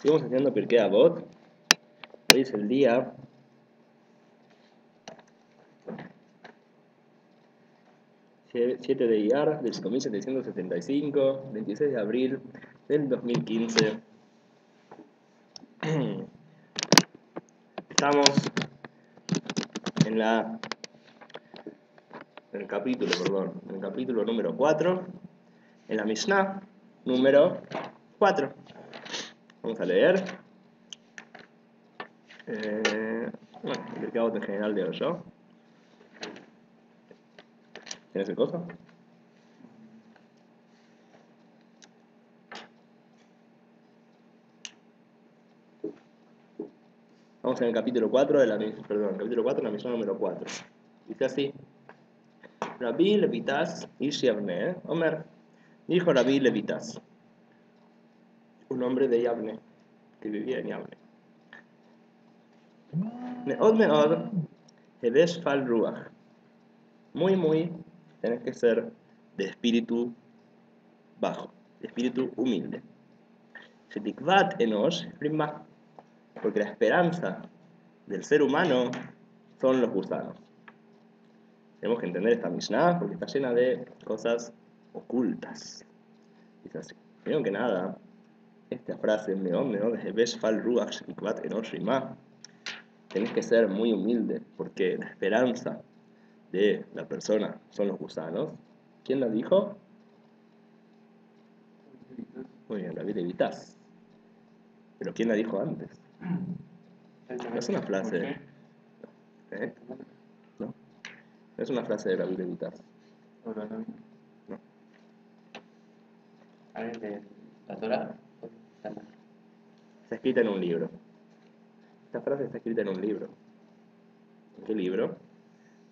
Seguimos haciendo Pirkei Avot. Hoy es el día 7 de Iyar del 5775, 26 de abril del 2015. Estamos en el capítulo número 4, en la Mishnah número 4. Vamos a leer. Bueno, el Pirkei Avot en general leo yo. ¿Tienes el coso? Vamos en el capítulo 4 de la Mishnah número 4. Dice así: Rabbi Levitas Ish Yavne, Omer, dijo Rabbi Levitas, un hombre de Yavne, que vivía en Yavne. Meod meod, Hedesh fal ruach. Muy, tenés que ser de espíritu bajo, de espíritu humilde. Shetikvat enosh rimah, porque la esperanza del ser humano son los gusanos. Tenemos que entender esta Mishnah porque está llena de cosas ocultas. Dice así: primero que nada, esta frase, meod, hedesh fal ruach, shetikvat enosh rimah, tenés que ser muy humilde, porque la esperanza de la persona son los gusanos. ¿Quién la dijo? Muy bien, Rabbi Levitas. Pero ¿quién la dijo antes? No es una frase. ¿Eh? ¿No? No es una frase de Rabbi Levitas. No. ¿Alguien de la Torah? Está escrita en un libro. Esta frase está escrita en un libro. ¿En qué libro?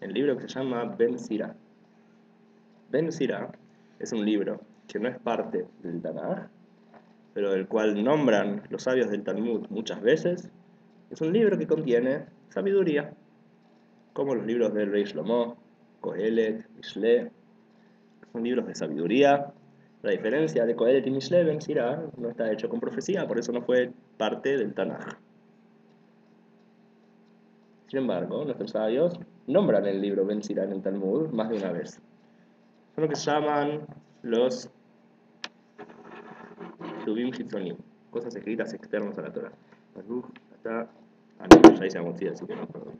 El libro que se llama Ben Sira. Ben Sira es un libro que no es parte del Tanaj, pero del cual nombran los sabios del Talmud muchas veces. Es un libro que contiene sabiduría, como los libros del Rey Shlomo, Kohelet, Mishle. Son libros de sabiduría. La diferencia de Kohelet y Mishle, Ben Sira, no está hecho con profecía, por eso no fue parte del Tanaj. Sin embargo, nuestros sabios nombran el libro Ben Sira en el Talmud más de una vez. Son lo que se llaman los Tubim Hitzonim, cosas escritas externas a la Torah. No, ya hice Amotzi, así que no, perdón.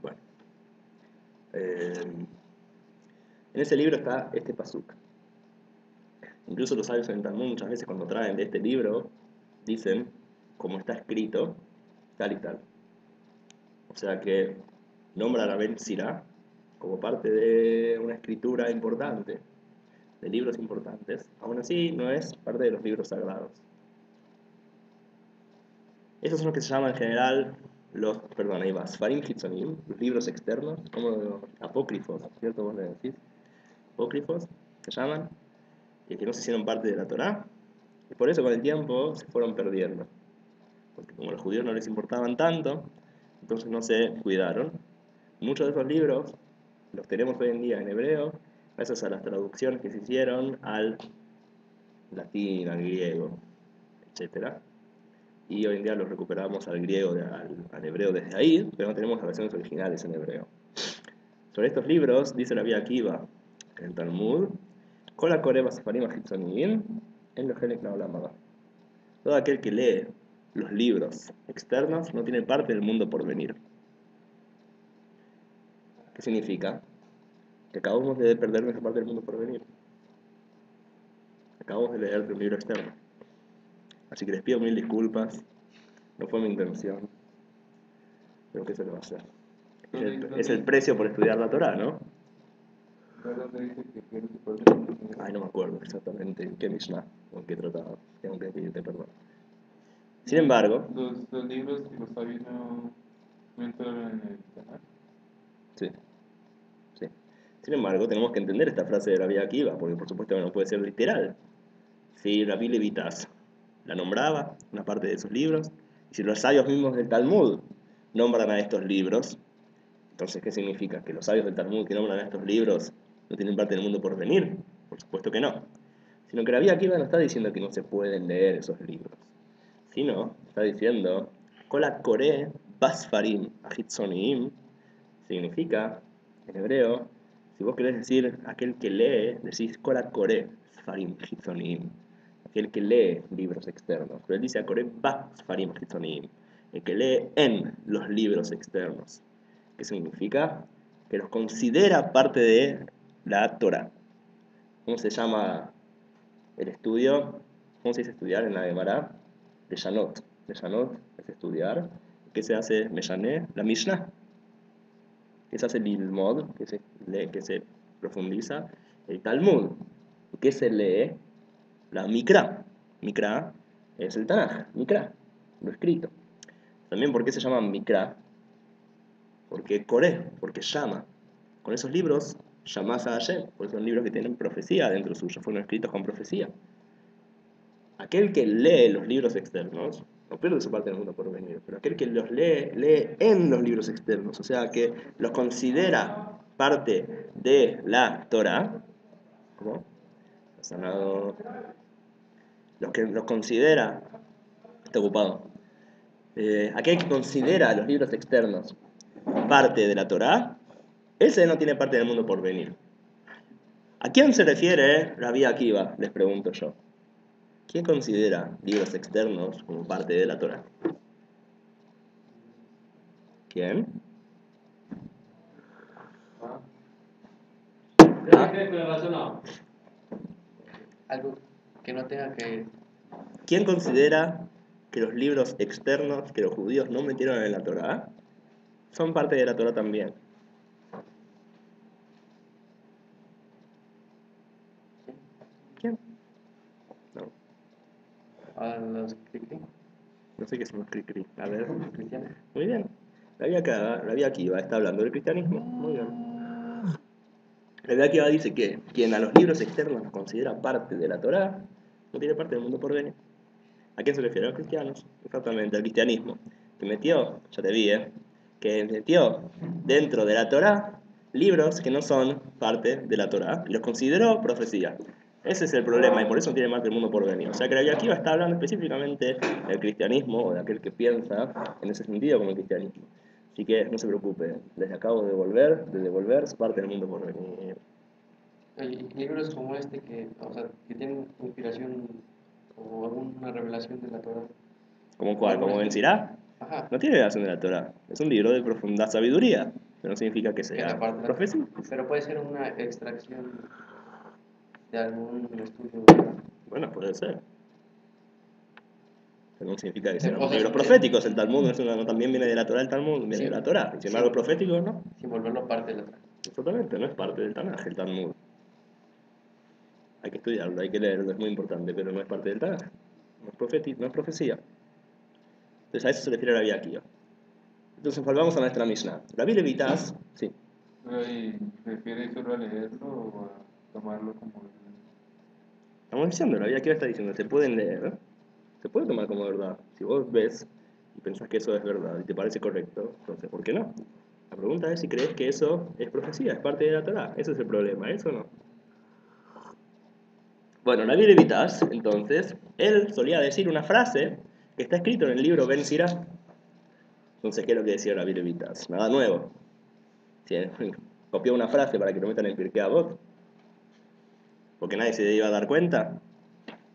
Bueno, en ese libro está este pasuk. Incluso los sabios en el Talmud muchas veces cuando traen de este libro dicen como está escrito tal y tal. O sea que nombran a Ben Sira como parte de una escritura importante, de libros importantes. Aún así no es parte de los libros sagrados. Esos son los que se llaman en general Sfarim Hitzonim, los libros externos, como los apócrifos, ¿cierto? Vos le decís, apócrifos, se llaman, y que no se hicieron parte de la Torá, y por eso con el tiempo se fueron perdiendo, porque como a los judíos no les importaban tanto, entonces no se cuidaron. Muchos de esos libros los tenemos hoy en día en hebreo, gracias a las traducciones que se hicieron al latín, al griego, etcétera. Y hoy en día los recuperamos al griego, al hebreo desde ahí, pero no tenemos las versiones originales en hebreo. Sobre estos libros, dice Rabbi Akiva en el Talmud, Kol Koreva Sefarim Hitzonim en lo Helek Laolam Haba. Todo aquel que lee los libros externos no tiene parte del mundo por venir. ¿Qué significa? Que acabamos de perder nuestra parte del mundo por venir. Acabamos de leer de un libro externo. Así que les pido mil disculpas, no fue mi intención, pero ¿qué se le va a hacer? Es el precio por estudiar la Torah, ¿no? Ay, no me acuerdo exactamente en qué Mishnah o en qué tratado. Tengo que pedirte perdón. Sin embargo, los libros que los sabios no entraron en el Tanaj. sí. Sin embargo, tenemos que entender esta frase de Rabbi Akiva, porque por supuesto que no puede ser literal. Si Rabbi Levitas la nombraba, una parte de sus libros, y si los sabios mismos del Talmud nombran a estos libros, entonces, ¿qué significa? ¿Que los sabios del Talmud que nombran a estos libros no tienen parte del mundo por venir? Por supuesto que no. Sino que Rabbi Akiva no está diciendo que no se pueden leer esos libros, sino está diciendo, Kola Kore Basfarim Ahitzonim, significa, en hebreo, si vos querés decir aquel que lee, decís Kola Kore Sfarim Ahitzonim, aquel que lee libros externos. Pero él dice Kore Basfarim Ahitzonim, el que lee en los libros externos. ¿Qué significa? Que los considera parte de la Torah. ¿Cómo se llama el estudio? ¿Cómo se dice estudiar en la Gemara? Leshanot. Leshanot es estudiar. ¿Qué se hace? Meshané, la Mishnah. ¿Qué se hace? El Lilmod, que se lee, que se profundiza. El Talmud. ¿Qué se lee? La Mikra. Mikra es el Tanaj. Mikra, lo escrito. También, ¿por qué se llama Mikra? Porque Coré, porque llama. Con esos libros llamás a Hashem, porque son libros que tienen profecía dentro suyo, fueron escritos con profecía. Aquel que lee los libros externos, no pierde su parte del mundo por venir, pero aquel que los lee, lee en los libros externos, o sea que los considera parte de la Torah, ¿cómo? Sanado. Los que los considera, está ocupado. Aquel que considera los libros externos parte de la Torah, ese no tiene parte del mundo por venir. ¿A quién se refiere Rabbi Akiva? Les pregunto yo. ¿Quién considera libros externos como parte de la Torah? ¿Quién? ¿Ah? Algo que no tenga que... ¿Quién considera que los libros externos que los judíos no metieron en la Torah son parte de la Torah también? ¿Quién? No. a los cristianos? No sé qué son los cri-cri. A ver. ¿Cristianos? Muy bien. Rabbi Akiva está hablando del cristianismo. Muy bien. Rabbi Akiva dice que quien a los libros externos los considera parte de la Torah no tiene parte del mundo por venir. ¿A quién se refiere? A los cristianos. Exactamente, al cristianismo. Que metió, ya te vi, que metió dentro de la Torah libros que no son parte de la Torah y los consideró profecía. Ese es el problema y por eso no tiene más del mundo por venir. O sea que Rabbi Akiva está hablando específicamente del cristianismo o de aquel que piensa en ese sentido como el cristianismo. Así que no se preocupe, les acabo de devolver su parte del mundo por venir. Hay libros como este que, o sea, que tienen inspiración o alguna revelación de la Torah. ¿Como cuál? ¿Como Ben Sirá? Ajá. No tiene revelación de la Torah. Es un libro de profunda sabiduría, pero no significa que Que sea la parte- profecía. Pero puede ser una extracción de algún estudio. Bueno, puede ser. Pero no significa que Sí, sean o sea, libros proféticos. El Talmud no también viene de la Torah, el Talmud viene Sí. de la Torah. Y sin embargo, profético, ¿no? Sin volverlo parte de la Torah. Exactamente, no es parte del Tanaj, el Talmud. Hay que estudiarlo, hay que leerlo, es muy importante, pero no es parte del Tanaj. No es profecía. Entonces a eso se refiere Rabbi Akiva. Entonces volvamos a nuestra Mishnah. Rabbi Levitas, sí. Pero ahí, ¿prefieres solo a leerlo o a tomarlo como... Estamos diciendo, Rabbi Akiva está diciendo, se pueden leer, se puede tomar como verdad. Si vos ves y pensás que eso es verdad y te parece correcto, entonces, ¿por qué no? La pregunta es si crees que eso es profecía, es parte de la Torah. Ese es el problema, eso no. Bueno, Rabbi Levitas, entonces, él solía decir una frase que está escrito en el libro Ben Sirá. Entonces, ¿qué es lo que decía Rabbi Levitas? Nada nuevo. Si copió una frase para que lo metan en Pirkei Avot, porque nadie se iba a dar cuenta.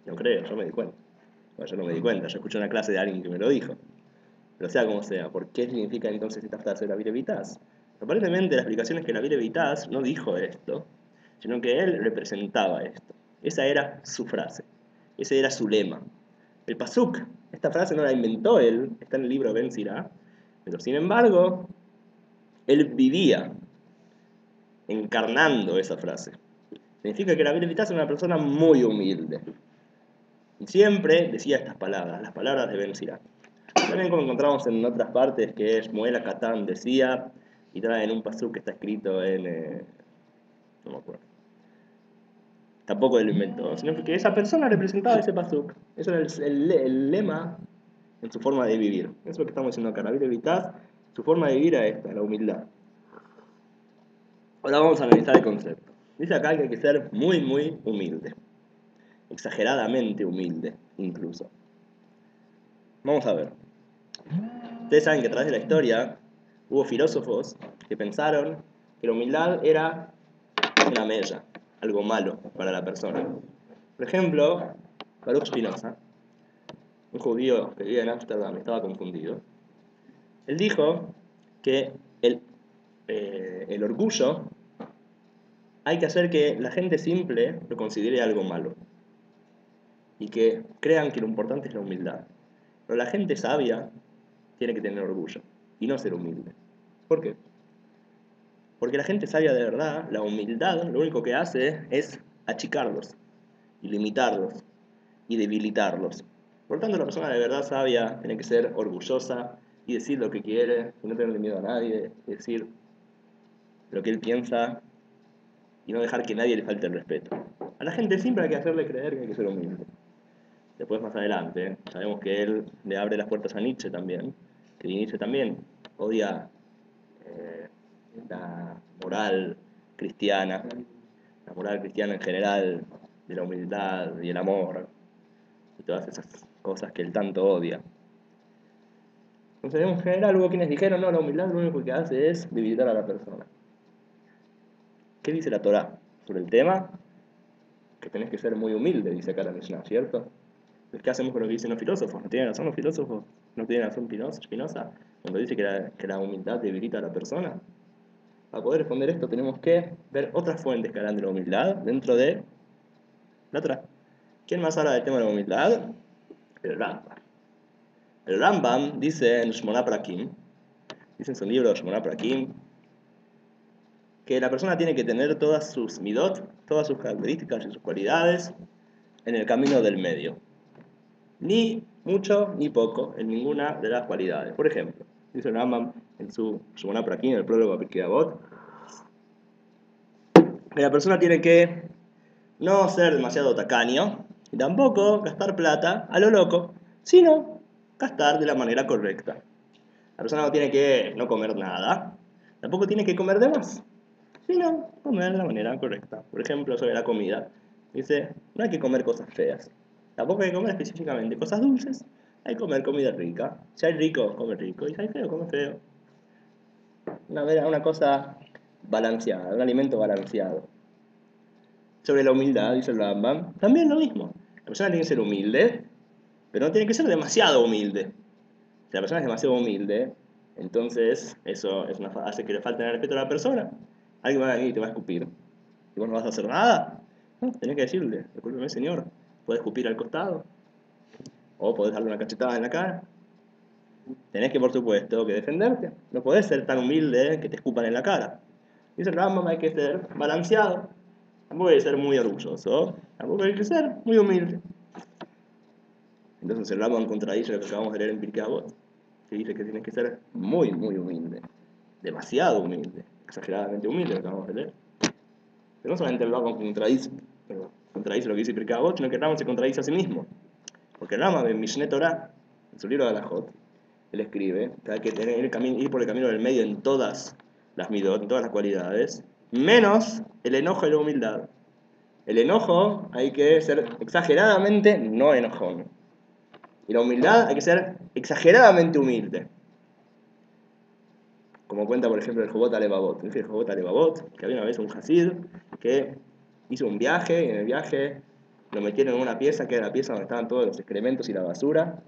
No creo, yo me di cuenta. Bueno, yo no me di cuenta, yo escuché una clase de alguien que me lo dijo. Pero sea como sea, ¿por qué significa entonces esta frase de Rabbi Levitas? Aparentemente la explicación es que Rabbi Levitas no dijo esto, sino que él representaba esto. Esa era su frase, ese era su lema. El pasuk, esta frase no la inventó él, está en el libro Ben Sirá, pero sin embargo, él vivía encarnando esa frase. Significa que Rabbi Levitas era una persona muy humilde. Y siempre decía estas palabras, las palabras de Ben Sirá. También como encontramos en otras partes que Shmuel Akatán decía, y traen un pasuk que está escrito en... no me acuerdo. Tampoco él lo inventó, sino que esa persona representaba ese pasuk. Eso era el lema en su forma de vivir. Eso es lo que estamos diciendo acá. Rabbi Levitas, su forma de vivir era esta, la humildad. Ahora vamos a analizar el concepto. Dice acá que hay que ser muy, muy humilde. exageradamente humilde, incluso. Vamos a ver. Ustedes saben que a través de la historia hubo filósofos que pensaron que la humildad era una mella, algo malo para la persona. Por ejemplo, Baruch Spinoza, un judío que vivía en Ámsterdam, estaba confundido. Él dijo que el orgullo hay que hacer que la gente simple lo considere algo malo y que crean que lo importante es la humildad. Pero la gente sabia tiene que tener orgullo y no ser humilde. ¿Por qué? Porque la gente sabia de verdad, la humildad, lo único que hace es achicarlos y limitarlos y debilitarlos. Por lo tanto, la persona de verdad sabia tiene que ser orgullosa y decir lo que quiere, y no tenerle miedo a nadie, y decir lo que él piensa y no dejar que nadie le falte el respeto. A la gente siempre hay que hacerle creer que hay que ser humilde. Después, más adelante, sabemos que él le abre las puertas a Nietzsche también, que Nietzsche también odia la moral cristiana en general, de la humildad y el amor, y todas esas cosas que él tanto odia. Entonces, en general, hubo quienes dijeron, no, la humildad lo único que hace es debilitar a la persona. ¿Qué dice la Torá sobre el tema? Que tenés que ser muy humilde, dice acá la Mishnah, ¿cierto? Entonces, ¿qué hacemos con lo que dicen los filósofos? ¿No tienen razón los filósofos? ¿No tienen razón Spinoza cuando dice que la humildad debilita a la persona? Para poder responder esto tenemos que ver otras fuentes que hablan de la humildad dentro de la Torá. ¿Quién más habla del tema de la humildad? El Rambam. El Rambam dice en Shmona Prakim, dice en su libro Shmona Prakim, que la persona tiene que tener todas sus midot, todas sus características y sus cualidades en el camino del medio. Ni mucho ni poco en ninguna de las cualidades. Por ejemplo, dice el Rambam en su Shmona Prakim, en el prólogo a Pirkei Avot, que la persona tiene que no ser demasiado tacaño y tampoco gastar plata a lo loco, sino gastar de la manera correcta. La persona no tiene que no comer nada, tampoco tiene que comer de más, sino comer de la manera correcta. Por ejemplo, sobre la comida, dice, no hay que comer cosas feas, tampoco hay que comer específicamente cosas dulces, hay que comer comida rica. Si hay rico, come rico, y si hay feo, come feo. Una cosa balanceada, un alimento balanceado. Sobre la humildad, dice el Rambam, también lo mismo. La persona tiene que ser humilde, pero no tiene que ser demasiado humilde. Si la persona es demasiado humilde, entonces eso hace que le falte el respeto a la persona. Alguien va a venir y te va a escupir. Y vos no vas a hacer nada. No, tenés que decirle, discúlpeme señor, ¿puede escupir al costado? O podés darle una cachetada en la cara. Tenés que, por supuesto, que defenderte. No podés ser tan humilde que te escupan en la cara. Dice el Rambam, hay que ser balanceado. Tampoco hay que ser muy orgulloso, tampoco hay que ser muy humilde. Entonces el Rambam contradice lo que acabamos de leer en Pirkei Avot, que dice que tienes que ser muy, muy humilde, demasiado humilde, exageradamente humilde, lo que acabamos de leer. Pero no solamente el Rambam contradice lo que dice Pirkei Avot, sino que el Rambam se contradice a sí mismo. Porque el Rambam en Mishneh Torah, en su libro de Halajot, él escribe que hay que ir por el camino del medio en todas las midot, en todas las cualidades, menos el enojo y la humildad. El enojo hay que ser exageradamente no enojón. Y la humildad hay que ser exageradamente humilde. Como cuenta, por ejemplo, el Jobot Alevavot. Dice el Jobot Alevavot que había una vez un Hasid que hizo un viaje y en el viaje lo metieron en una pieza que era la pieza donde estaban todos los excrementos y la basura.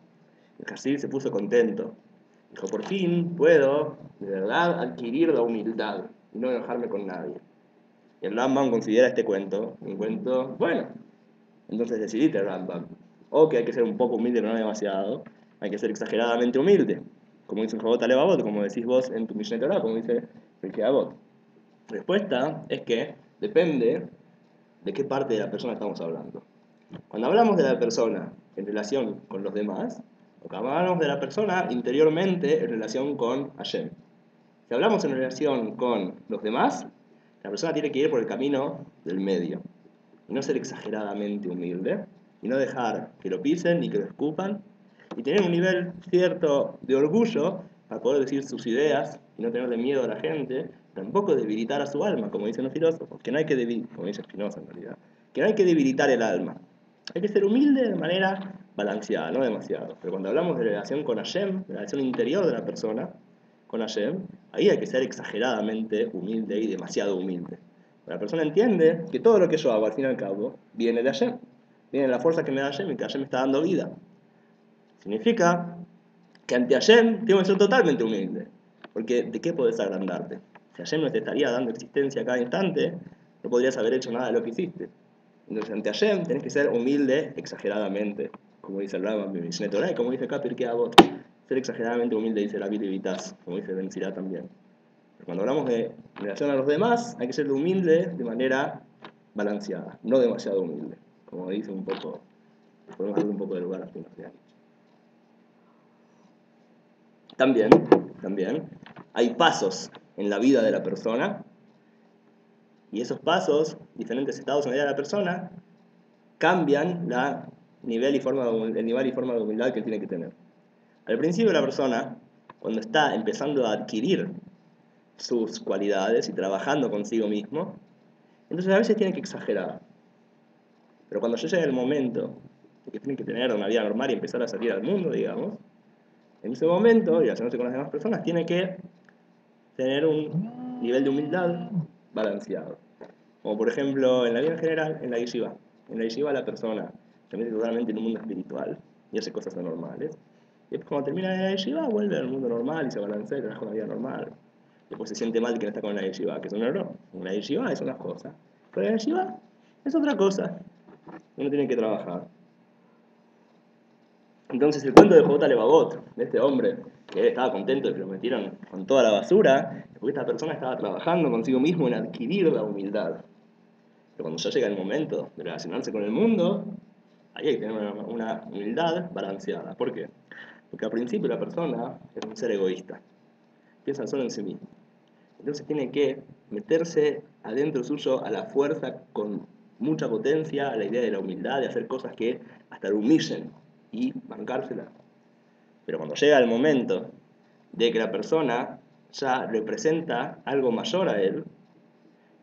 El Hasid se puso contento. Dijo, por fin puedo, de verdad, adquirir la humildad y no enojarme con nadie. Y el Rambam considera este cuento un cuento bueno. Entonces decidiste, Rambam, o que hay que ser un poco humilde pero no demasiado, hay que ser exageradamente humilde, como dice el Jobot Alevavot, como decís vos en tu Mishneh Torah, como dice Pirkei Avot. La respuesta es que depende de qué parte de la persona estamos hablando. Cuando hablamos de la persona en relación con los demás, o cuando hablamos de la persona interiormente en relación con Hashem. Si hablamos en relación con los demás, la persona tiene que ir por el camino del medio y no ser exageradamente humilde y no dejar que lo pisen ni que lo escupan y tener un nivel cierto de orgullo para poder decir sus ideas y no tenerle miedo a la gente, tampoco debilitar a su alma, como dicen los filósofos, que no hay que debilitar, como dice Spinoza en realidad, que no hay que debilitar el alma. Hay que ser humilde de manera balanceada, no demasiado. Pero cuando hablamos de relación con Hashem, de la relación interior de la persona con Hashem, ahí hay que ser exageradamente humilde y demasiado humilde. La persona entiende que todo lo que yo hago, al fin y al cabo, viene de Hashem. Viene de la fuerza que me da Hashem y que Hashem me está dando vida. Significa que ante Hashem tengo que ser totalmente humilde. Porque ¿de qué podés agrandarte? Si Hashem no te estaría dando existencia a cada instante, no podrías haber hecho nada de lo que hiciste. Entonces ante Hashem tenés que ser humilde exageradamente, como dice el Rambam en Mishneh Torah y como dice acá Pirkei Avot. Ser exageradamente humilde dice la Biblia Vitaz, como dice Ben Sirá también. Pero cuando hablamos de relación a los demás, hay que ser humilde de manera balanceada, no demasiado humilde. Como dice un poco, podemos darle un poco de lugar a lo que ha dicho. También hay pasos en la vida de la persona y esos pasos, diferentes estados en la vida de la persona, cambian el nivel y forma de humildad que tiene que tener. Al principio la persona, cuando está empezando a adquirir sus cualidades y trabajando consigo mismo, entonces a veces tiene que exagerar. Pero cuando ya llega el momento de que tiene que tener una vida normal y empezar a salir al mundo, digamos, en ese momento, relacionarse con las demás personas, tiene que tener un nivel de humildad balanceado. Como por ejemplo, en la vida en general, en la yeshiva. En la yeshiva la persona se mete totalmente en un mundo espiritual y hace cosas anormales. Y después cuando termina la yeshiva vuelve al mundo normal y se balancea y trabaja una vida normal. Después se siente mal de que no está con la yeshiva, que es un error. La yeshiva es una cosa, pero la yeshiva es otra cosa. Uno tiene que trabajar. Entonces el cuento de Jota Levavot, de este hombre que estaba contento de que lo metieron con toda la basura, es porque esta persona estaba trabajando consigo mismo en adquirir la humildad. Pero cuando ya llega el momento de relacionarse con el mundo, ahí hay que tener una humildad balanceada. ¿Por qué? Porque al principio la persona es un ser egoísta, piensa solo en sí mismo. Entonces tiene que meterse adentro suyo a la fuerza con mucha potencia, a la idea de la humildad, de hacer cosas que hasta lo humillen y bancársela. Pero cuando llega el momento de que la persona ya representa algo mayor a él,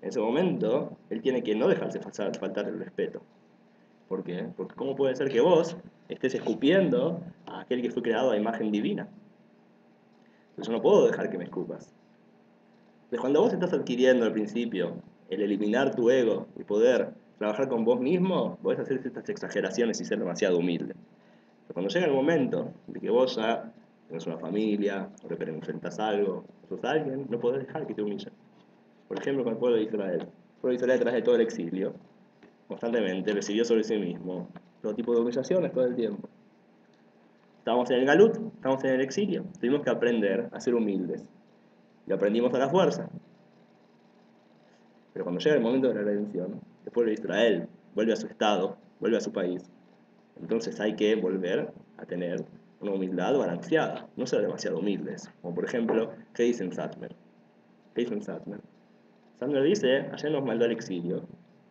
en ese momento él tiene que no dejarse faltar el respeto. ¿Por qué? Porque ¿cómo puede ser que vos estés escupiendo a aquel que fue creado a imagen divina? Entonces yo no puedo dejar que me escupas. Entonces cuando vos estás adquiriendo al principio el eliminar tu ego y poder trabajar con vos mismo, podés hacer estas exageraciones y ser demasiado humilde. Pero cuando llega el momento de que vos ya tenés una familia, o que enfrentás algo, o sos alguien, no podés dejar que te humillen. Por ejemplo, con el pueblo de Israel. El pueblo de Israel, tras de todo el exilio, constantemente recibió sobre sí mismo todo tipo de humillaciones todo el tiempo. Estábamos en el Galut, estábamos en el exilio, tuvimos que aprender a ser humildes. Y aprendimos a la fuerza. Pero cuando llega el momento de la redención, el pueblo de Israel vuelve a su estado, vuelve a su país. Entonces hay que volver a tener una humildad balanceada, no ser demasiado humildes. Como por ejemplo, ¿qué dice Satmer? ¿Qué dice Satmer? Satmer dice, ayer nos mandó al exilio,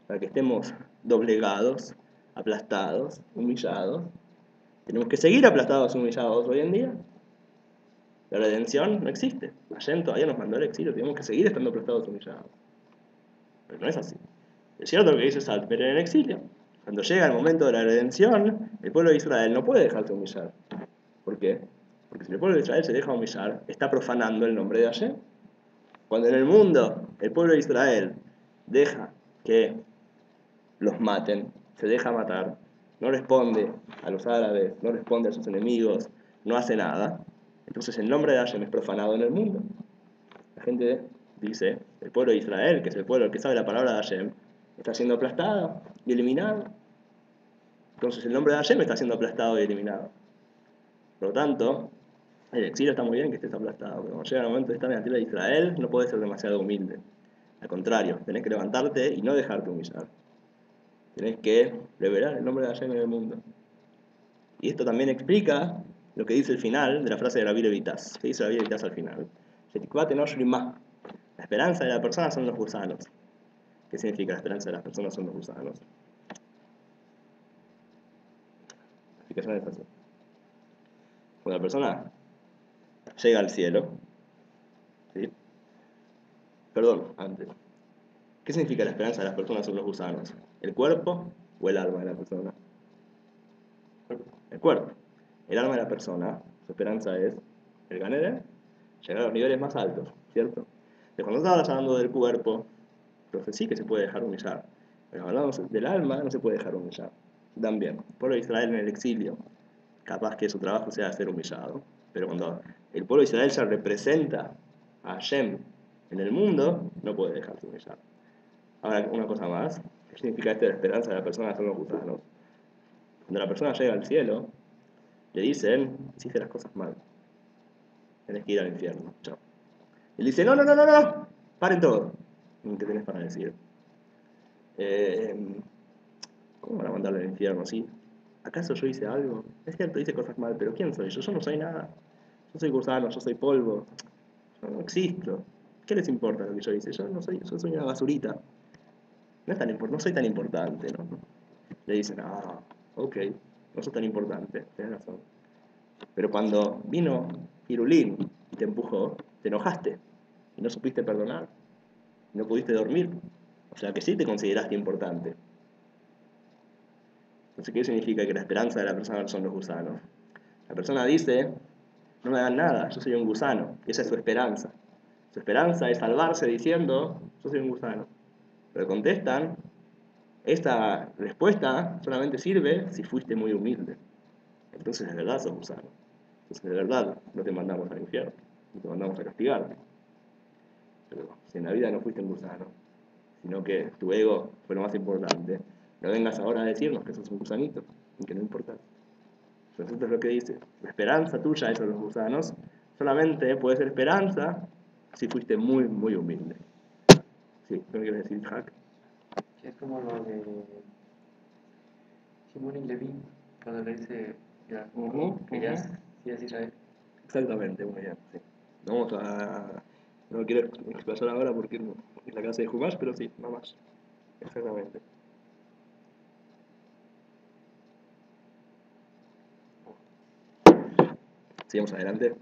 para que estemos doblegados, aplastados, humillados. Tenemos que seguir aplastados y humillados hoy en día. La redención no existe. Hashem todavía nos mandó al exilio, tenemos que seguir estando aplastados y humillados. Pero no es así. Es cierto lo que dice Satmer en el exilio. Cuando llega el momento de la redención, el pueblo de Israel no puede dejarse humillar. ¿Por qué? Porque si el pueblo de Israel se deja humillar, está profanando el nombre de Hashem. Cuando en el mundo el pueblo de Israel deja que los maten, se deja matar, no responde a los árabes, no responde a sus enemigos, no hace nada, entonces el nombre de Hashem es profanado en el mundo. La gente dice, el pueblo de Israel, que es el pueblo que sabe la palabra de Hashem, está siendo aplastado y eliminado. Entonces el nombre de Hashem está siendo aplastado y eliminado. Por lo tanto, el exilio está muy bien que estés aplastado, pero cuando llega el momento de estar en la tierra de Israel, no puedes ser demasiado humilde. Al contrario, tenés que levantarte y no dejarte humillar. Tenés que revelar el nombre de Hashem en el mundo. Y esto también explica lo que dice el final de la frase de Rabbi Levitas. ¿Qué dice Rabbi Levitas al final? La esperanza de la persona son los gusanos. ¿Qué significa la esperanza de las personas son los gusanos? La explicación es así. Cuando la persona llega al cielo, ¿sí? Perdón, antes. ¿Qué significa la esperanza de las personas son los gusanos? ¿El cuerpo o el alma de la persona? el cuerpo. El alma de la persona, su esperanza es el ganere, llegar a los niveles más altos, ¿cierto? De cuando estabas hablando del cuerpo, entonces sí que se puede dejar humillar. Pero hablamos del alma, no se puede dejar humillar. También, el pueblo de Israel en el exilio, capaz que su trabajo sea ser humillado. Pero cuando el pueblo de Israel ya representa a Hashem en el mundo, no puede dejarse humillar. Ahora, una cosa más, ¿qué significa esto de la esperanza de la persona son los gusanos? Cuando la persona llega al cielo, le dicen, hiciste las cosas mal, tenés que ir al infierno, chao. Él dice, no, no, no, no, no, paren todo. ¿Qué tenés para decir? ¿Cómo van a mandarle al infierno así? ¿Acaso yo hice algo? Es cierto, hice cosas mal, pero ¿quién soy yo? Yo no soy nada. Yo soy gusano, yo soy polvo. Yo no existo. ¿Qué les importa lo que yo hice? Yo soy una basurita. No soy tan importante, ¿no? Le dicen, ok, no sos tan importante, tenés razón. Pero cuando vino Irulín y te empujó, te enojaste y no supiste perdonar, no pudiste dormir. O sea que sí te consideraste importante. Entonces, ¿qué significa que la esperanza de la persona son los gusanos? La persona dice, no me hagan nada, yo soy un gusano. Esa es su esperanza. Su esperanza es salvarse diciendo, yo soy un gusano. Pero contestan, esta respuesta solamente sirve si fuiste muy humilde. Entonces de verdad sos gusano. Entonces de verdad no te mandamos al infierno, no te mandamos a castigarte. Pero si en la vida no fuiste un gusano, sino que tu ego fue lo más importante, no vengas ahora a decirnos que sos un gusanito y que no importa. Entonces esto es lo que dice. La esperanza tuya, esos los gusanos, solamente puede ser esperanza si fuiste muy, muy humilde. Sí, ¿qué me quieres decir, Jack? Sí, es como lo de Simón y Leví, cuando le dice ya, que ya es Israel. Exactamente, muy bien. Sí. Vamos a... No quiero explayar ahora porque es la clase de Humash, pero sí, no más. Exactamente. Sigamos adelante.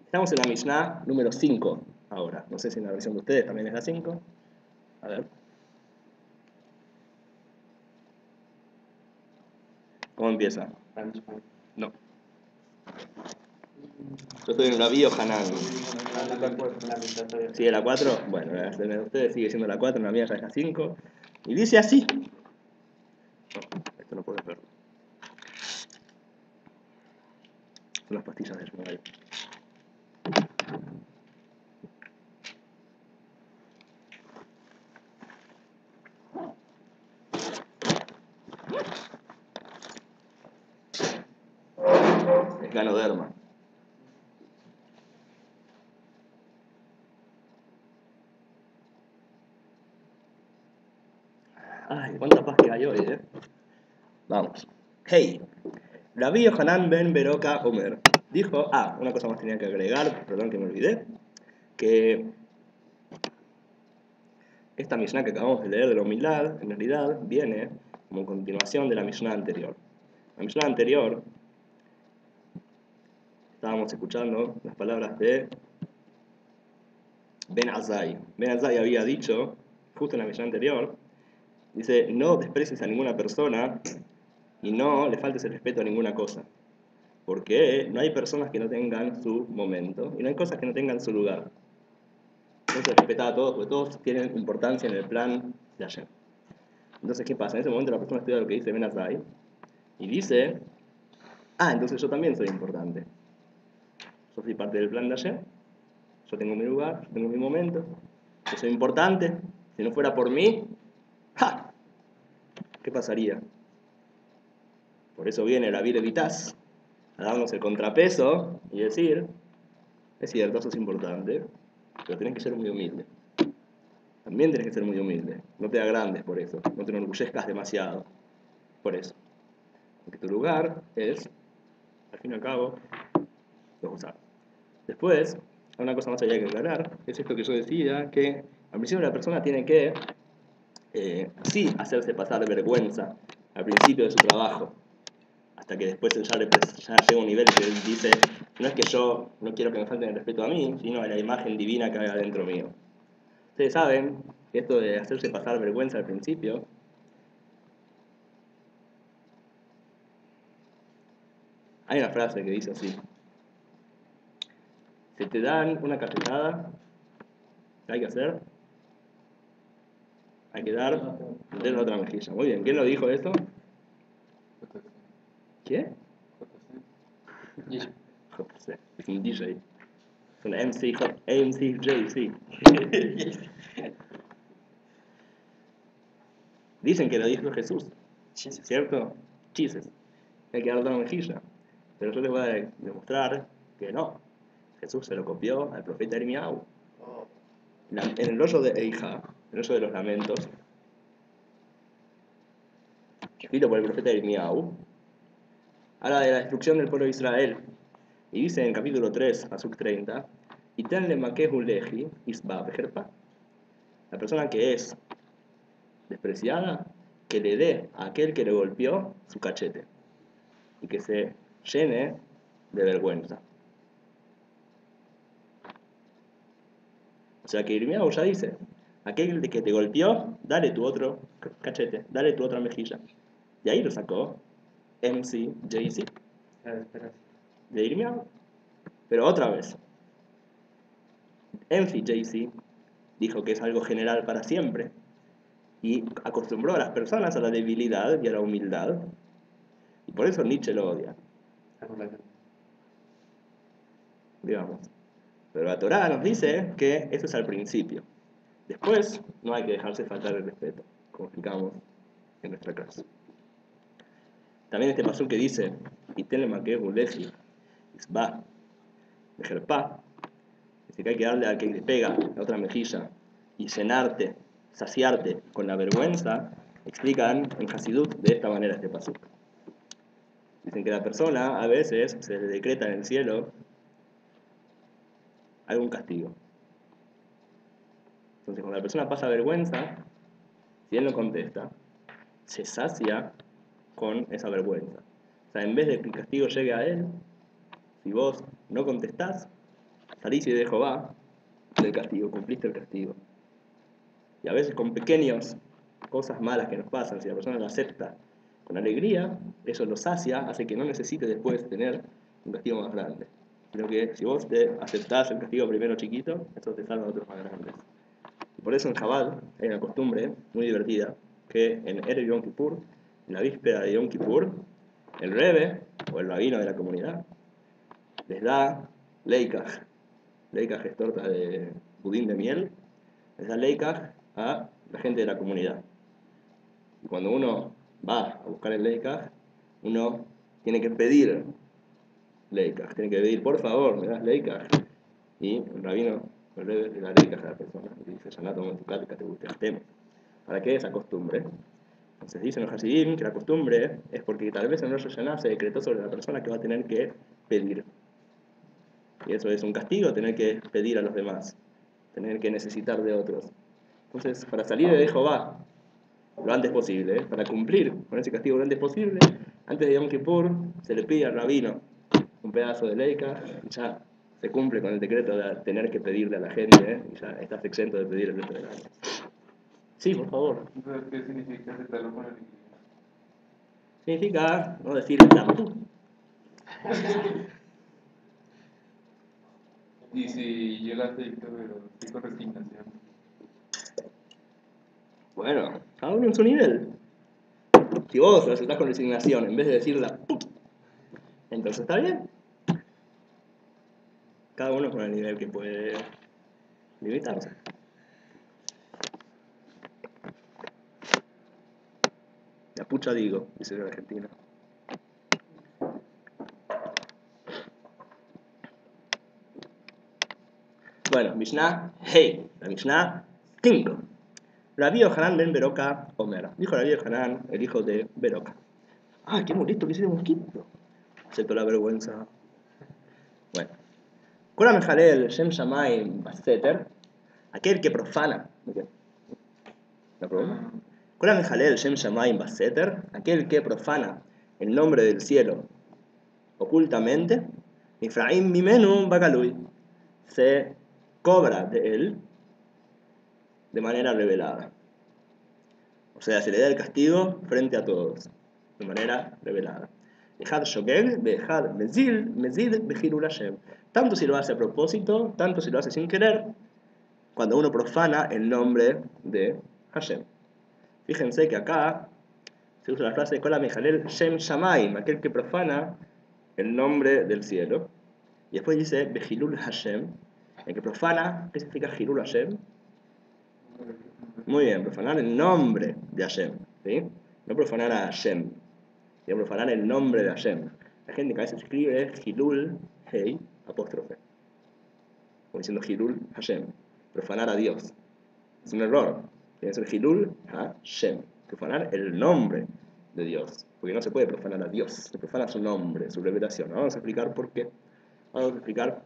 Estamos en la Mishnah número 5 ahora. No sé si en la versión de ustedes también es la 5. A ver. ¿Cómo empieza? No. Yo estoy en Rabí Hanan. ¿Sigue la 4? Bueno, la de ustedes sigue siendo la 4, en la mía ya es la 5. Y dice así. No, esto no puedes verlo. Son las pastillas de Shmuel. Es ganoderma. Ay, cuánta paz que hay hoy, Vamos. Hey, Rabí Hanan ben Beroka Omer dijo, una cosa más tenía que agregar, perdón que me olvidé, que esta Mishnah que acabamos de leer de la humildad, en realidad viene como continuación de la Mishnah anterior. La Mishnah anterior, estábamos escuchando las palabras de Ben Azai. Ben Azai había dicho, justo en la Mishnah anterior, dice, no desprecies a ninguna persona y no le faltes el respeto a ninguna cosa. Porque no hay personas que no tengan su momento y no hay cosas que no tengan su lugar. Entonces respetaba a todos, porque todos tienen importancia en el plan de Hashem. Entonces, ¿qué pasa? En ese momento la persona estudia lo que dice Ben Azai y dice, entonces yo también soy importante. Yo soy parte del plan de Hashem, yo tengo mi lugar, yo tengo mi momento, yo soy importante. Si no fuera por mí, ¿qué pasaría? Por eso viene la Vire Vitas a darnos el contrapeso y decir, es cierto, eso es importante, pero tenés que ser muy humilde. También tenés que ser muy humilde. No te agrandes por eso, no te enorgullezcas demasiado por eso. Porque tu lugar es, al fin y al cabo, los usados. Después, una cosa más allá que aclarar, es esto que yo decía, que al principio la persona tiene que, sí, hacerse pasar vergüenza al principio de su trabajo, hasta que después ya llega un nivel que él dice, no es que yo no quiero que me falten el respeto a mí, sino a la imagen divina que hay adentro mío. Ustedes saben que esto de hacerse pasar vergüenza al principio Hay una frase que dice así: si te dan una cachetada, ¿qué hay que hacer? Hay que dar de la otra mejilla. Muy bien, ¿quién lo dijo esto? ¿Quién? JC. JC. Es un DJ. Es un MCJC. Dicen que lo dijo Jesús, Jesus. ¿cierto? Chises. Hay que dar otra mejilla. Pero yo les voy a demostrar que no. Jesús se lo copió al profeta Irmiau. Oh, En el rollo de Eija, el rollo de los lamentos, escrito por el profeta Irmiau, habla de la destrucción del pueblo de Israel. Y dice en capítulo 3, Pasuk 30, Iten le makehu lehi isba bejerpa. La persona que es despreciada, que le dé a aquel que le golpeó su cachete y que se llene de vergüenza. O sea que Irmiau ya dice, aquel que te golpeó, dale tu otro cachete, dale tu otra mejilla. Y ahí lo sacó MCJC espera. de Irmiau. Pero otra vez, MCJC dijo que es algo general para siempre y acostumbró a las personas a la debilidad y a la humildad. Y por eso Nietzsche lo odia, digamos. Pero la Torá nos dice que eso es al principio. Después no hay que dejarse faltar el respeto, como explicamos en nuestra clase. También este pasú que dice, Iten le makehu lehi isba bejerpa, dice que hay que darle al que le pega la otra mejilla y llenarte, saciarte con la vergüenza. Explican en Hasidut de esta manera este pasú. Dicen que la persona a veces se le decreta en el cielo algún castigo. Entonces cuando la persona pasa vergüenza, si él no contesta, se sacia con esa vergüenza. O sea, en vez de que el castigo llegue a él, si vos no contestás, salís y de Jehová del castigo, cumpliste el castigo. Y a veces con pequeñas cosas malas que nos pasan, si la persona lo acepta con alegría, eso lo sacia, hace que no necesite después tener un castigo más grande. Sino que si vos te aceptás el castigo primero chiquito, eso te salva de otros más grandes. Y por eso en Chabad hay una costumbre muy divertida, que en Erev Yom Kippur, en la víspera de Yom Kippur, el Rebbe, o el rabino de la comunidad, les da leikaj. Leikaj es torta de budín de miel. Les da leikaj a la gente de la comunidad. Y cuando uno va a buscar el leikaj, uno tiene que pedir leikaj. Tiene que pedir, por favor, me das leikaj. Y el rabino, el Rebbe, le da leikaj a la persona. Y dice, Yanato Montukática, te guste. ¿Para qué esa costumbre? Entonces dicen los Hasidim que la costumbre es porque tal vez en Rosh Hashanah se decretó sobre la persona que va a tener que pedir. Y eso es un castigo, tener que pedir a los demás, tener que necesitar de otros. Entonces, para salir de Jehová lo antes posible, para cumplir con ese castigo lo antes posible, antes de Yom Kippur se le pide al rabino un pedazo de leica y ya se cumple con el decreto de tener que pedirle a la gente, y ya estás exento de pedir el resto del año. Sí, por favor. Entonces, ¿qué significa aceptarlo con alegría? Significa no decir tampoco. Y si yo la acepto, pero estoy con resignación. Bueno, cada uno en su nivel. Si vos lo aceptás con resignación en vez de decirla put, entonces está bien. Cada uno con el nivel que puede limitarse. La pucha digo, dice la Argentina. Bueno, Mishnah, hey, la Mishnah 5. Rabbi Yohanan ben Beroka Omer. Dijo Rabbi Yohanan, el hijo de Beroka. Ah, qué molesto que ese mosquito. Acepto la vergüenza. Bueno. Kula Mejalel Shem Shamayim Baseter. Aquel que profana. ¿La pregunta? Kula Mejalel Shem Shamayim Baseter. Aquel que profana el nombre del cielo ocultamente. Ifraim Mimenu Bagalui. Se cobra de él de manera revelada. O sea, se le da el castigo frente a todos, de manera revelada. Ejad shogeg, ve'ejad mezid bechilul Hashem. Tanto si lo hace a propósito, tanto si lo hace sin querer, cuando uno profana el nombre de Hashem. Fíjense que acá se usa la frase Kola Mejalel Shem Shamaim, aquel que profana el nombre del cielo. Y después dice Bechilul Hashem, el que profana. ¿Qué significa Hilul Hashem? Muy bien, profanar el nombre de Hashem, ¿sí? No profanar a Hashem, sino profanar el nombre de Hashem. La gente que a veces escribe Hilul, Hei, apóstrofe, como diciendo Hilul Hashem, profanar a Dios. Es un error. Tiene que ser Hilul Hashem, profanar el nombre de Dios, porque no se puede profanar a Dios, se profana su nombre, su revelación. Vamos a explicar por qué. Vamos a explicar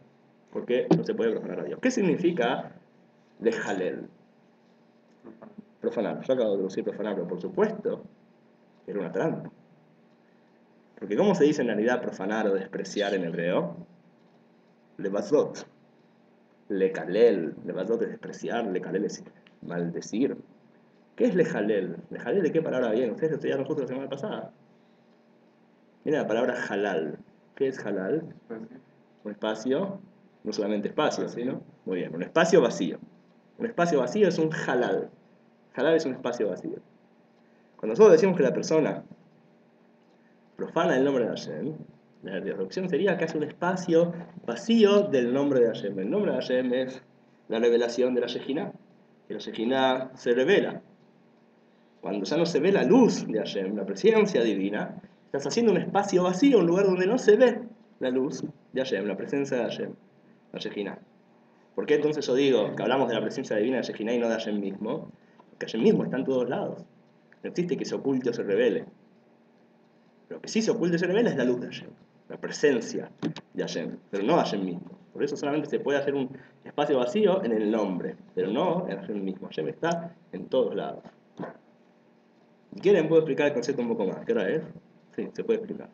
por qué no se puede profanar a Dios. ¿Qué significa lejalel? Profanar. Yo acabo de traducir profanar, pero por supuesto era una trampa. Porque ¿cómo se dice en realidad profanar o despreciar en hebreo? Levazot. Lekalel. Levazot es despreciar, lekalel es maldecir. ¿Qué es lejalel? ¿Lejalel de qué palabra viene? Ustedes lo estudiaron justo la semana pasada. Viene la palabra halal. ¿Qué es halal? Un espacio, no solamente espacio, ¿no? Muy bien, un espacio vacío. Un espacio vacío es un halal. Halal es un espacio vacío. Cuando nosotros decimos que la persona profana el nombre de Hashem, la traducción sería que hace un espacio vacío del nombre de Hashem. El nombre de Hashem es la revelación de la Shejinah. Que la Shejinah se revela. Cuando ya no se ve la luz de Hashem, la presencia divina, estás haciendo un espacio vacío, un lugar donde no se ve la luz de Hashem, la presencia de Hashem, la Shejinah. ¿Por qué entonces yo digo que hablamos de la presencia divina de Shejinah y no de Hashem mismo? Porque Hashem mismo está en todos lados. No existe que se oculte o se revele. Lo que sí se oculte o se revela es la luz de Hashem, la presencia de Hashem, pero no Hashem mismo. Por eso solamente se puede hacer un espacio vacío en el nombre, pero no en Hashem mismo. Hashem está en todos lados. Si quieren puedo explicar el concepto un poco más. ¿Qué hora es? Sí, se puede explicar.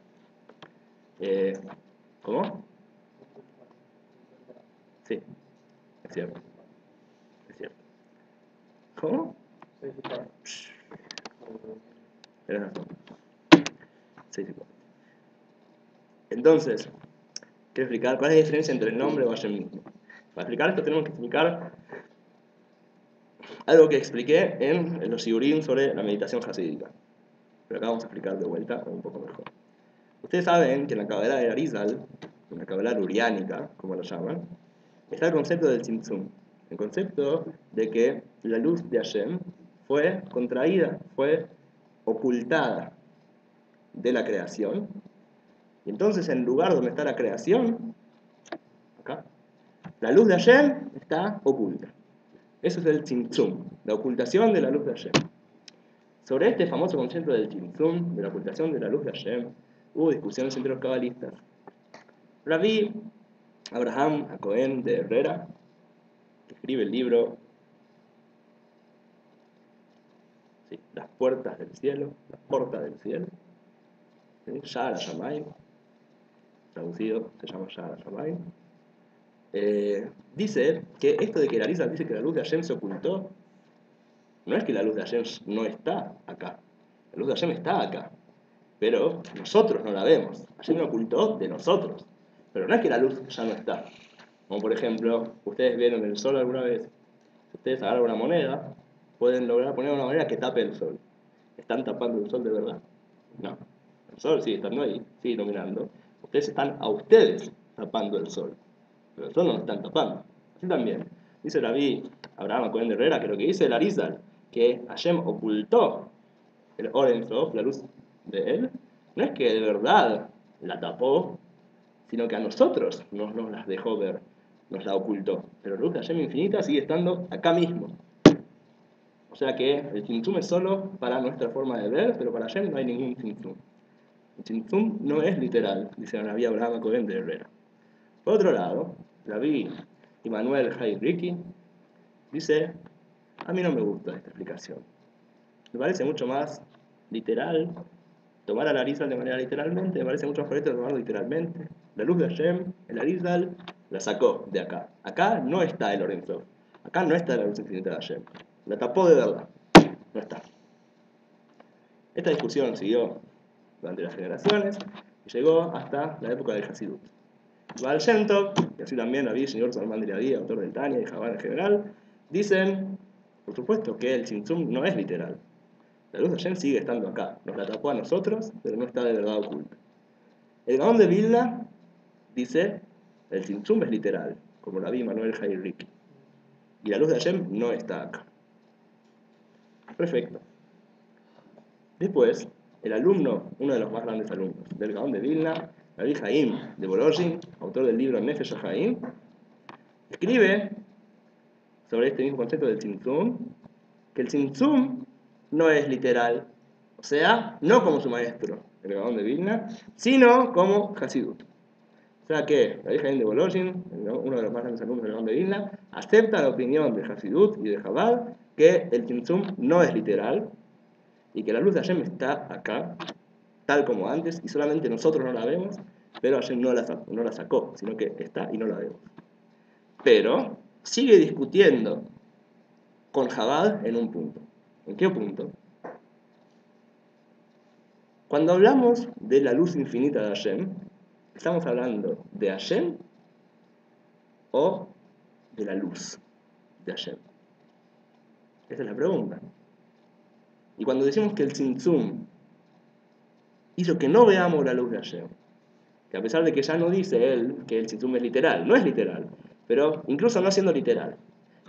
¿Cómo? Sí, es cierto. Es cierto. ¿Cómo? Tienes razón. 6 y 4. Entonces, quiero explicar cuál es la diferencia entre el nombre o Hashem mismo. Para explicar esto tenemos que explicar algo que expliqué en los shiurim sobre la meditación hasídica. Pero acá vamos a explicar de vuelta un poco mejor. Ustedes saben que en la Kabbalah de Arizal, en la Kabbalah luriánica, como lo llaman, está el concepto del tzimtzum. El concepto de que la luz de Hashem fue contraída, fue ocultada de la creación. Y entonces en el lugar donde está la creación, acá, la luz de Hashem está oculta. Eso es el tzimtzum, la ocultación de la luz de Hashem. Sobre este famoso concepto del tzimtzum, de la ocultación de la luz de Hashem, hubo discusiones entre los cabalistas. Rabbi Abraham Cohen de Herrera, que escribe el libro Las puertas del cielo, las puertas del cielo, Sha'ar HaShamayim, traducido se llama Sha'ar HaShamayim, dice que esto de que la Arizal dice que la luz de Hashem se ocultó, no es que la luz de Hashem no está acá, la luz de Hashem está acá, pero nosotros no la vemos. Hashem la ocultó de nosotros, pero no es que la luz ya no está. Como por ejemplo, ustedes vieron el sol alguna vez. Si ustedes agarran una moneda, pueden lograr poner una moneda que tape el sol. ¿Están tapando el sol de verdad? No. El sol sigue estando ahí, sigue iluminando. Ustedes están a ustedes tapando el sol, pero el sol no lo están tapando. Así también dice Rabbi Abraham Cohen de Herrera que lo que dice el Arizal, que Hashem ocultó el Oren Sof, la luz de él, no es que de verdad la tapó, sino que a nosotros nos las dejó ver, nos la ocultó. Pero la luz de Hashem infinita sigue estando acá mismo. O sea que el tzimtzum es solo para nuestra forma de ver, pero para Hashem no hay ningún tzimtzum. El tzimtzum no es literal, dice el Rabbi Abraham Cohen de Herrera. Por otro lado, Rabbi Immanuel Hay Ricky dice: a mí no me gusta esta explicación. Me parece mucho más literal tomar al Arizal de manera literalmente, me parece mucho más correcto tomarlo literalmente. La luz de Hashem, el Arizal, la sacó de acá. Acá no está el Oren Sof. Acá no está la luz infinita de Hashem. La tapó de verdad. No está. Esta discusión siguió durante las generaciones Y llegó hasta la época del Hasidut. Baal Shem Tov, y así también Rabbi Señor Salman de Leví, autor del Tania y Chabad en general, dicen, por supuesto, que el Tzimtzum no es literal. La luz de Hashem sigue estando acá, nos la tapó a nosotros, pero no está de verdad oculta. El Gaón de Vilna dice, el Tzimtzum es literal, como Rabbi Manuel Jairriki, y la luz de Hashem no está acá. Perfecto. Después, el alumno, uno de los más grandes alumnos del Gaón de Vilna, Rabbi Haim de Volozhin, autor del libro Nefesh HaHaim, escribe sobre este mismo concepto del Tzimtzum, que el Tzimtzum no es literal, o sea, no como su maestro, el Gaón de Vilna, sino como Hasidut. O sea que Rabbi Haim de Volozhin, uno de los más grandes alumnos del Gaón de Vilna, acepta la opinión de Hasidut y de Chabad que el Tzimtzum no es literal y que la luz de Hashem está acá, tal como antes, y solamente nosotros no la vemos, pero Hashem no la sacó, sino que está y no la vemos. Pero sigue discutiendo con Chabad en un punto. ¿En qué punto? Cuando hablamos de la luz infinita de Hashem, ¿estamos hablando de Hashem o de la luz de Hashem? Esa es la pregunta. Y cuando decimos que el Tzimtzum hizo que no veamos la luz de Hashem, que a pesar de que ya no dice él que el Tzimtzum es literal, no es literal, pero incluso no siendo literal,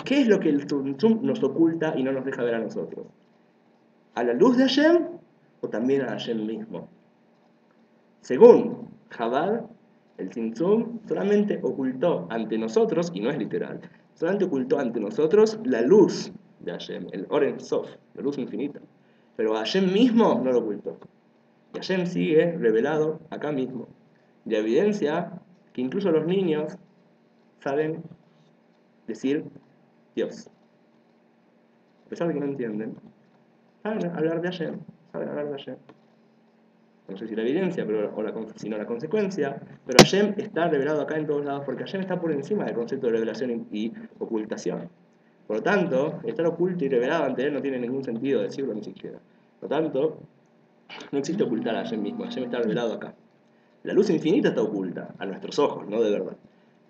¿qué es lo que el Tzimtzum nos oculta y no nos deja ver a nosotros? ¿A la luz de Hashem o también a Hashem mismo? Según Chabad, el Tzimtzum solamente ocultó ante nosotros, y no es literal, solamente ocultó ante nosotros la luz de Hashem, el Or Ein Sof, la luz infinita. Pero a Hashem mismo no lo ocultó. Y Hashem sigue revelado acá mismo. De evidencia que incluso los niños saben decir Dios. A pesar de que no entienden, saben hablar de Hashem, saben hablar de Hashem. No sé si la evidencia, sino la consecuencia, pero Hashem está revelado acá en todos lados, porque Hashem está por encima del concepto de revelación y ocultación. Por lo tanto, estar oculto y revelado ante él no tiene ningún sentido decirlo ni siquiera. Por lo tanto, no existe ocultar a Hashem mismo, Hashem está revelado acá. La luz infinita está oculta, a nuestros ojos, no de verdad.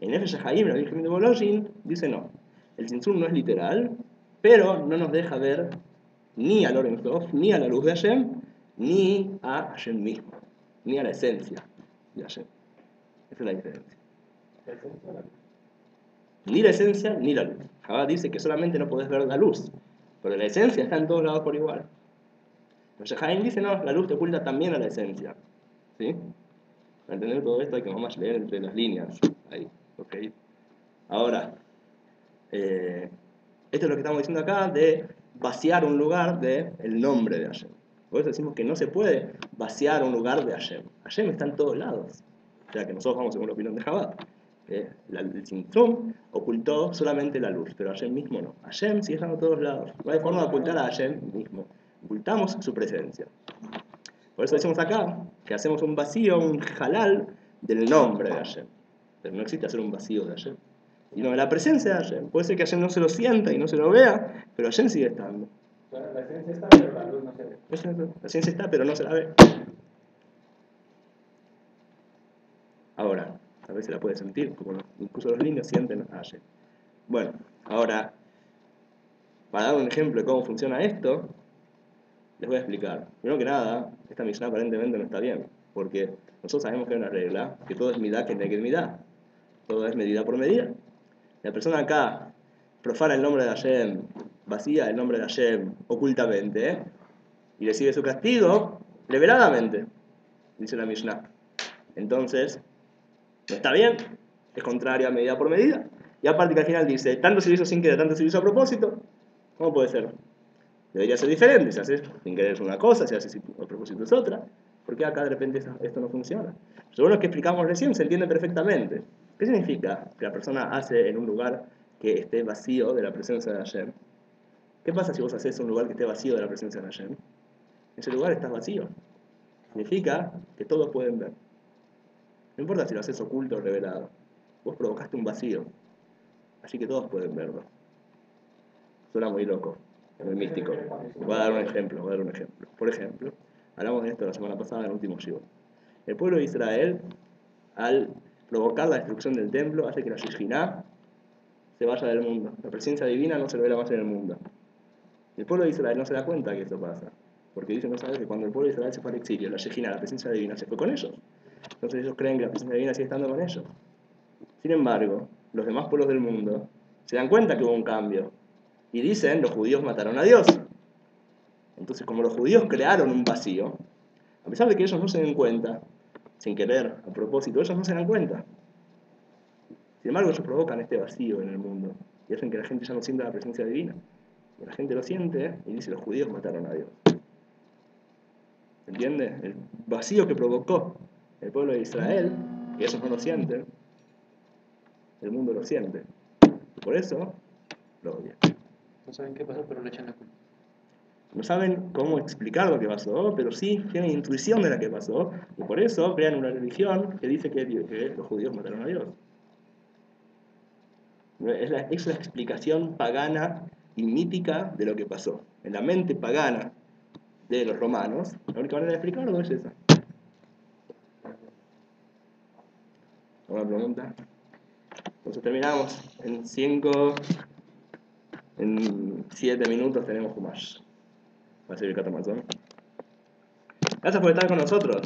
En Nefesh HaHaim, la Virgen de Volozhin, dice no. El Tzimtzum no es literal, pero no nos deja ver ni al Or Ein Sof, ni a la luz de Hashem, ni a Hashem mismo, ni a la esencia de Hashem. Esa es la diferencia. Ni la esencia, ni la luz. Chabad dice que solamente no podés ver la luz, pero la esencia está en todos lados por igual. Pero Haim dice no, la luz te oculta también a la esencia. ¿Sí? Para entender todo esto hay que vamos a leer entre las líneas. Ahí, ok. Ahora, esto es lo que estamos diciendo acá de vaciar un lugar del nombre de Hashem. Por eso decimos que no se puede vaciar un lugar de Hashem. Hashem está en todos lados. O sea que nosotros vamos según la opinión de Chabad. El Tzimtzum ocultó solamente la luz, pero Hashem mismo no. Hashem sigue estando en todos lados. No hay forma de ocultar a Hashem mismo. Ocultamos su presencia. Por eso decimos acá que hacemos un vacío, un halal del nombre de Hashem. Pero no existe hacer un vacío de Hashem, sino de la presencia de Hashem. Puede ser que Hashem no se lo sienta y no se lo vea, pero Hashem sigue estando. La esencia está, pero la luz no se ve. La ciencia está, pero no se la ve. Ahora, a veces la puede sentir, como incluso los niños sienten a Hashem. Bueno, ahora, para dar un ejemplo de cómo funciona esto, les voy a explicar. Primero que nada, esta Mishnah aparentemente no está bien, porque nosotros sabemos que hay una regla, que todo es midá que neged midá. Todo es medida por medida. La persona acá profana el nombre de Hashem, vacía el nombre de Hashem ocultamente, y recibe su castigo reveladamente, dice la Mishnah. Entonces, no está bien, es contrario a medida por medida. Y aparte que al final dice, tanto se lo hizo sin querer, tanto se lo hizo a propósito. ¿Cómo puede ser? Debería ser diferente, si haces sin querer es una cosa, si haces a propósito es otra. ¿Por qué acá de repente esto no funciona? Según lo que explicamos recién, se entiende perfectamente. ¿Qué significa que la persona hace en un lugar que esté vacío de la presencia de Hashem? ¿Qué pasa si vos haces un lugar que esté vacío de la presencia de Hashem? Ese lugar está vacío. Significa que todos pueden ver. No importa si lo haces oculto o revelado. Vos provocaste un vacío. Así que todos pueden verlo. Suena muy loco, muy místico. Voy a dar un ejemplo. Por ejemplo, hablamos de esto la semana pasada en el último shiur. El pueblo de Israel, al provocar la destrucción del templo, hace que la Shejinah se vaya del mundo. La presencia divina no se revela más en el mundo. El pueblo de Israel no se da cuenta que eso pasa, porque dicen, no saben que cuando el pueblo de Israel se fue al exilio, la Shejinah, la presencia divina, se fue con ellos. Entonces ellos creen que la presencia divina sigue estando con ellos. Sin embargo, los demás pueblos del mundo se dan cuenta que hubo un cambio y dicen, los judíos mataron a Dios. Entonces, como los judíos crearon un vacío, a pesar de que ellos no se den cuenta, sin querer, a propósito, ellos no se dan cuenta. Sin embargo, ellos provocan este vacío en el mundo y hacen que la gente ya no sienta la presencia divina. Y la gente lo siente y dice, los judíos mataron a Dios. ¿Entiende? El vacío que provocó el pueblo de Israel, que ellos no lo sienten, el mundo lo siente. Y por eso lo odian. No saben qué pasó, pero le echan la culpa. No saben cómo explicar lo que pasó, pero sí tienen intuición de lo que pasó, y por eso crean una religión que dice que los judíos mataron a Dios. Es la explicación pagana y mítica de lo que pasó. En la mente pagana de los romanos, la única manera de explicarlo es esa. ¿Alguna pregunta? Entonces terminamos. En 7 minutos tenemos Humash. Va a ser el Catamazón. Gracias por estar con nosotros.